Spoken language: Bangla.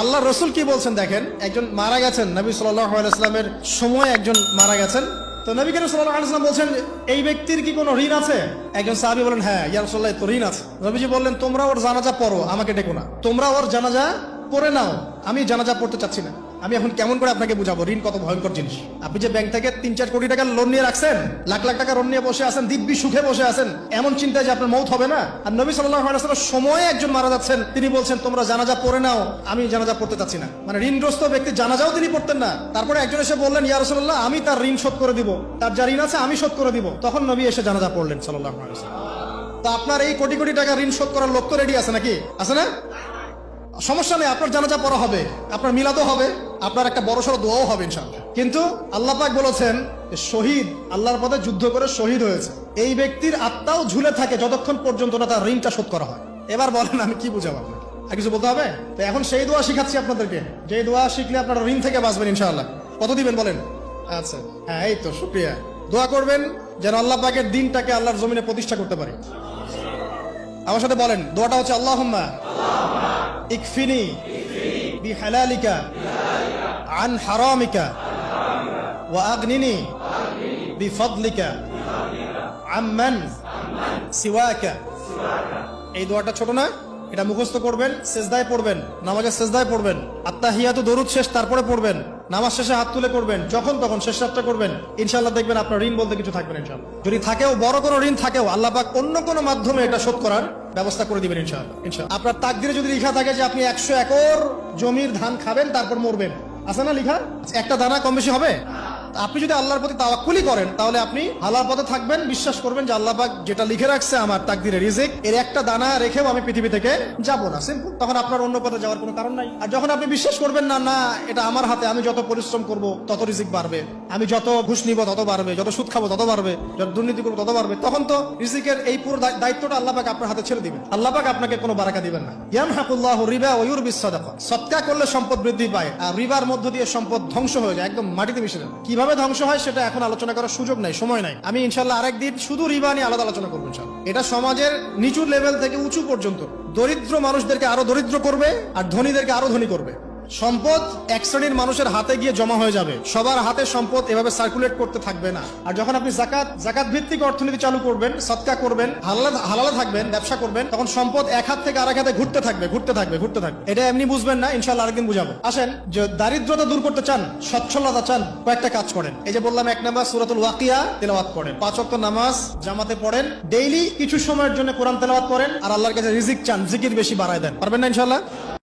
আল্লাহ রসুল কি বলছেন দেখেন, একজন মারা গেছেন, নবী সাল্লাল্লাহু আলাইহি ওয়াসাল্লামের সময় একজন মারা গেছেন। তো নবী করিম সাল্লাল্লাহু আলাইহি ওয়াসাল্লাম বলছেন, এই ব্যক্তির কি কোনো ঋণ আছে? একজন সাহাবী বলেন, হ্যাঁ ইয়া রাসূলুল্লাহ, তো ঋণ আছে। নবীজি বললেন, তোমরা ওর জানাজা পড়ো, আমাকে ডেকো না, তোমরা ওর জানাজা পড়ে নাও, আমি জানাজা পড়তে চাচ্ছি না। আমি এখন কেমন করে আপনাকে বুঝাবো ঋণ কত ভয়ঙ্কর জিনিস। আপনি যে ব্যাংক থেকে 3-4 কোটি টাকা লোন নিয়ে রাখছেন, লাখ লাখ টাকা লোন নিয়ে বসে আছেন, দিব্যি সুখে বসে আছেন, এমন চিন্তায় যে আপনার মৌত হবে না। আর নবী সাল্লাল্লাহু আলাইহি ওয়াসাল্লাম সময়ে একজন মারা যাচ্ছেন, তিনি বলছেন তোমরা জানাজা পড়ে নাও, আমি জানাজা পড়তে চাচ্ছি না। মানে ঋণগ্রস্ত ব্যক্তি জানাজাও তিনি পড়তেন না। তারপরে একজন এসে বললেন, ইয়া রাসূলুল্লাহ, আমি তার ঋণ শোধ করে দিব, তার যা ঋণ আছে আমি শোধ করে দিব। তখন নবী এসে জানাজা পড়লেন সাল্লাল্লাহু আলাইহি ওয়াসাল্লাম। তো আপনার এই কোটি কোটি টাকা ঋণ শোধ করার লোক তো রেডি আছে নাকি? আছে না? সমস্যা নেই, আপনার জানাজা পড়া হবে, আপনার মিলাদও হবে, আপনার একটা বড়সড় দোয়াও হবে ইনশাআল্লাহ। কিন্তু আল্লাহ পাক বলেছেন, শহীদ আল্লাহর পথে যুদ্ধ করে শহীদ হয়েছে, এই ব্যক্তির আত্মাও ঝুলে থাকে যতক্ষণ পর্যন্ত না তার ঋণটা শোধ করা হয়। এবার বলেন আমি কি বুঝাবো আপনাকে? আর কিছু বলতে হবে? তো এখন সেই দোয়া শিখাচ্ছি আপনাদেরকে, যে দোয়া শিখলে আপনারা ঋণ থেকে বাঁচবেন ইনশাআল্লাহ। কত দিবেন বলেন? আচ্ছা, হ্যাঁ এই তো, শুকরিয়া। দোয়া করবেন যেন আল্লাহ পাকের দিনটাকে আল্লাহর জমিনে প্রতিষ্ঠা করতে পারি। আমার সাথে বলেন, দোয়াটা হচ্ছে, আল্লাহুম্মা ইকফিনি বিহালালিকা আন হারামিকা ওয়া আগনিনি বিফদলিকা আম্মান সিওয়াকা। এই দোয়াটা ছোট না? এটা মুখস্থ করবেন, সেজদায় পড়বেন, নামাজের সেজদায় পড়বেন, আত্তাহিয়াতু দরুদ শেষ তারপরে পড়বেন, নামাজ শেষে হাত তুলে করবেন, যখন তখন শেষ রাতটা করবেন। ইনশাআল্লাহ দেখবেন আপনার ঋণ বলতে কিছু থাকবে না ইনশাআল্লাহ। যদি থাকেও, বড় কোনো ঋণ থাকেও, আল্লাহ পাক অন্য কোনো মাধ্যমে এটা শোধ করার ব্যবস্থা করে দিবেন ইনশাআল্লাহ। ইনশাআল্লাহ আপনার তাকদিরে যদি লেখা থাকে যে আপনি 100 একর জমির ধান খাবেন তারপর মরবেন, আছে না লেখা? একটা দানা কম বেশি হবে? আপনি যদি আল্লাহর প্রতি তাওয়াক্কুলি করেন, তাহলে আপনি আল্লাহর পথে থাকবেন, বিশ্বাস করবেন যে আল্লাহ পাক যেটা লিখে রাখছে আমার তাকদিরে রিজিক, এর একটা দানা রেখেও আমি পৃথিবী থেকে যাব না, সিম্পল। তখন আপনার অন্য পথে যাওয়ার কোনো কারণ নাই। আর যখন আপনি বিশ্বাস করবেন না, না এটা আমার হাতে, আমি যত পরিশ্রম করব তত রিজিক বাড়বে, আমি যত ঘুষ নিব তত বাড়বে, যত সুদ খাবো তত বাড়বে, যত দুর্নীতি করবো তত বাড়বে, তখন তো রিজিকের এই পুরো দায়িত্বটা আল্লাহ পাক আপনার হাতে ছেড়ে দিবেন। আল্লাহ পাক আপনাকে কোনো বারাকা দিবেন না। ইয়ামহাকুল্লাহু রিবা ওয়া ইউরবিস সাদাকা। সদকা করলে সম্পদ বৃদ্ধি পায়, আর রিবার মধ্য দিয়ে সম্পদ ধ্বংস হয়ে যায়, একদম মাটিতে মিশে যায়। কিভাবে ধ্বংস হয় সেটা এখন আলোচনা করার সুযোগ নাই, সময় নাই। আমি ইনশাআল্লাহ আরেকদিন শুধু রিবা নিয়ে আলাদা আলোচনা করবো ইনশাআল্লাহ। এটা সমাজের নিচু লেভেল থেকে উঁচু পর্যন্ত দরিদ্র মানুষদেরকে আরো দরিদ্র করবে, আর ধনীদেরকে আরো ধনী করবে। সম্পদ এক শ্রেণীর মানুষের হাতে গিয়ে জমা হয়ে যাবে, সবার হাতে সম্পদ এভাবে সার্কুলেট করতে থাকবে না। আর যখন আপনি জাকাত ভিত্তিক অর্থনীতি চালু করবেন, সদকা করবেন, হালালে থাকবেন, ব্যবসা করবেন, তখন সম্পদ এক হাত থেকে আরেক হাতে ঘুরতে থাকবে। এটা এমনি বুঝবেন না, ইনশাআল্লাহ আরেকদিন বুঝাবো। আসেন, যে দারিদ্রতা দূর করতে চান, সচ্ছলতা চান, কয়েকটা কাজ করেন। এই যে বললাম, 1 নাম্বার সূরাতুল ওয়াকিয়া তেলাওয়াত করেন, 5 ওয়াক্ত নামাজ জামাতে পড়েন, ডেইলি কিছু সময়ের জন্য কোরআন তেলাওয়াত করেন, আর আল্লাহর কাছে রিজিক চান, জিকির বেশি বাড়ায় দেন। পারবেন না ইনশাআল্লাহ?